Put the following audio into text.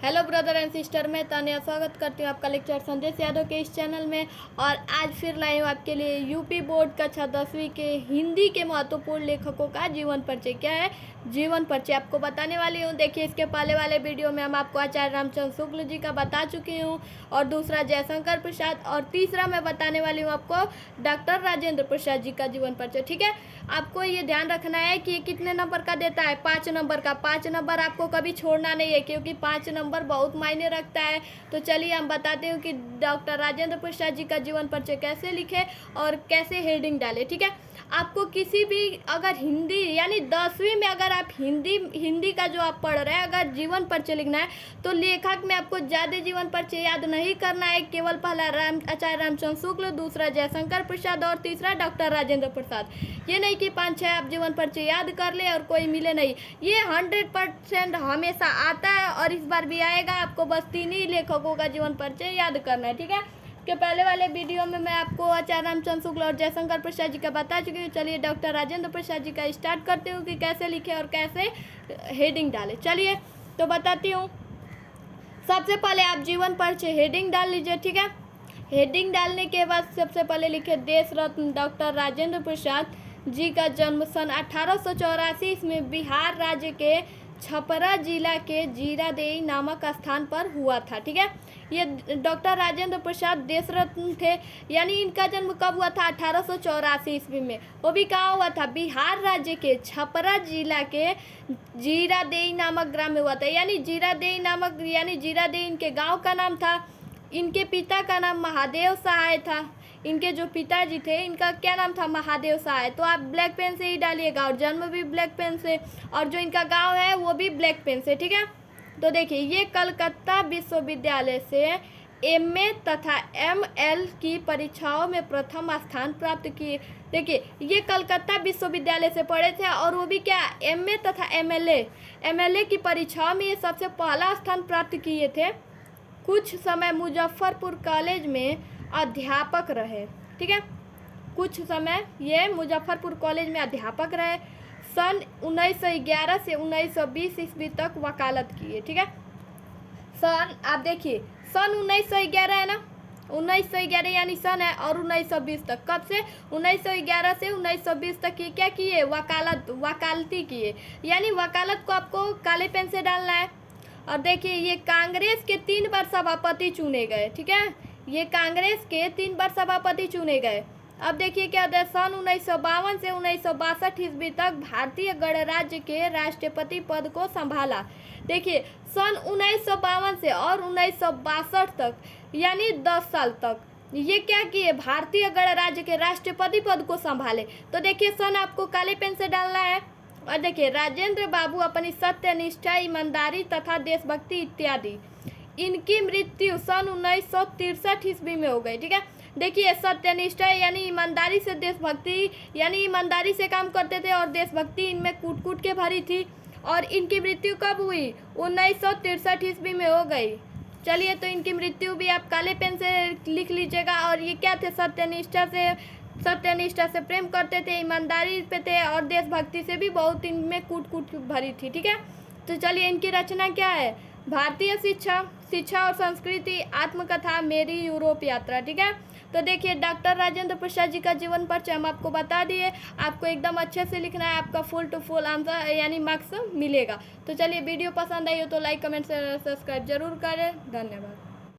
Hello brother and sister, मैं तानिया स्वागत करती हूँ आपका लेक्चर संदेश यादव के इस चैनल में। और आज फिर लाई हूँ आपके लिए यूपी बोर्ड कक्षा 10वीं के हिंदी के महत्वपूर्ण लेखकों का जीवन परिचय। क्या है? जीवन परिचय आपको बताने वाली हूँ। देखिए, इसके पहले वाले वीडियो में हम आपको आचार्य रामचंद्र शुक्ल जी का बता चुकी हूँ, और दूसरा जयशंकर प्रसाद, और तीसरा मैं बताने वाली हूँ आपको डॉक्टर राजेंद्र प्रसाद जी का जीवन परिचय। ठीक है, आपको ये ध्यान रखना है कि ये कितने नंबर का देता है? 5 नंबर का। 5 नंबर आपको कभी छोड़ना नहीं है, क्योंकि 5 नंबर बहुत मायने रखता है। तो चलिए हम बताते हैं कि डॉक्टर राजेंद्र प्रसाद जी का जीवन परिचय कैसे लिखे और कैसे हेडिंग डाले। ठीक है, आपको किसी भी अगर हिंदी यानी 10वीं में अगर आप हिंदी का जो आप पढ़ रहे हैं, अगर जीवन परिचय लिखना है तो लेखक में आपको ज़्यादा जीवन परिचय याद नहीं करना है। केवल पहला आचार्य रामचंद्र शुक्ल, दूसरा जयशंकर प्रसाद और तीसरा डॉक्टर राजेंद्र प्रसाद। ये नहीं कि 5-6 आप जीवन परिचय याद कर ले और कोई मिले नहीं। ये 100% हमेशा आता है और इस बार भी आएगा। आपको बस 3 ही लेखकों का जीवन परिचय याद करना है। ठीक है, के पहले वाले वीडियो में मैं आपको आचार्य रामचंद्र शुक्ल और जयशंकर प्रसाद जी का बता चुकी हूँ। चलिए डॉक्टर राजेंद्र प्रसाद जी का स्टार्ट करती हूँ कि कैसे लिखे और कैसे हेडिंग डाले। चलिए तो बताती हूँ। सबसे पहले आप जीवन परिचय हेडिंग डाल लीजिए। ठीक है, हेडिंग डालने के बाद सबसे पहले लिखे देश रत्न डॉक्टर राजेंद्र प्रसाद जी का जन्म सन 1884 ईस्वी बिहार राज्य के छपरा जिला के जीरादेई नामक स्थान पर हुआ था। ठीक है, ये डॉक्टर राजेंद्र प्रसाद देश रत्न थे, यानी इनका जन्म कब हुआ था? 1884 ईस्वी में। वो भी कहाँ हुआ था? बिहार राज्य के छपरा जिला के जीरादेई नामक ग्राम में हुआ था। यानी जीरादेई इनके गांव का नाम था। इनके पिता का नाम महादेव सहाय था। इनके जो पिताजी थे, इनका क्या नाम था? महादेव सहाय। तो आप ब्लैक पेन से ही डालिएगा, और जन्म भी ब्लैक पेन से, और जो इनका गांव है वो भी ब्लैक पेन से। ठीक है, तो देखिए, ये कलकत्ता विश्वविद्यालय से एमए तथा एमएल की परीक्षाओं में प्रथम स्थान प्राप्त किए। देखिए, ये कलकत्ता विश्वविद्यालय से पढ़े थे, और वो भी क्या? एमए तथा एमएलए की परीक्षाओं में ये सबसे पहला स्थान प्राप्त किए थे। कुछ समय मुजफ्फरपुर कॉलेज में अध्यापक रहे। ठीक है, कुछ समय ये मुजफ्फरपुर कॉलेज में अध्यापक रहे। सन 1911 से 1920 ईस्वी तक वकालत किए। ठीक है, आप देखिए, सन 1911 है ना, 1911 यानी सन है, और 1920 तक। कब से? 1911 से 1920 तक ये क्या किए? वकालती किए। यानी वकालत को आपको काले पेन से डालना है। और देखिए, ये कांग्रेस के 3 बार सभापति चुने गए। ठीक है, ये कांग्रेस के 3 बार सभापति चुने गए। अब देखिए क्या होता है, सन 1952 से 1962 ईस्वी तक भारतीय गणराज्य के राष्ट्रपति पद को संभाला। देखिए, सन 1952 से और 1962 तक, यानी 10 साल तक ये क्या किए? भारतीय गणराज्य के राष्ट्रपति पद को संभाले। तो देखिए, सन आपको काले पेन से डालना है। और देखिए, राजेंद्र बाबू अपनी सत्यनिष्ठा, ईमानदारी तथा देशभक्ति इत्यादि। इनकी मृत्यु सन 1963 ईस्वी में हो गई। ठीक है, देखिए, सत्यनिष्ठा यानी ईमानदारी से देशभक्ति, यानी ईमानदारी से काम करते थे और देशभक्ति इनमें कूट कूट के भरी थी। और इनकी मृत्यु कब हुई? 1963 ईस्वी में हो गई। चलिए, तो इनकी मृत्यु भी आप काले पेन से लिख लीजिएगा। और ये क्या थे? सत्यनिष्ठा से प्रेम करते थे, ईमानदारी पे थे, और देशभक्ति से भी बहुत इनमें कूट कूट भरी थी। ठीक है, तो चलिए, इनकी रचना क्या है? भारतीय शिक्षा और संस्कृति, आत्मकथा, मेरी यूरोप यात्रा। ठीक है, तो देखिए, डॉक्टर राजेंद्र प्रसाद जी का जीवन परिचय हम आपको बता दिए। आपको एकदम अच्छे से लिखना है, आपका फुल टू फुल आंसर यानी मार्क्स मिलेगा। तो चलिए, वीडियो पसंद आई हो तो लाइक, कमेंट, सब्सक्राइब जरूर करें। धन्यवाद।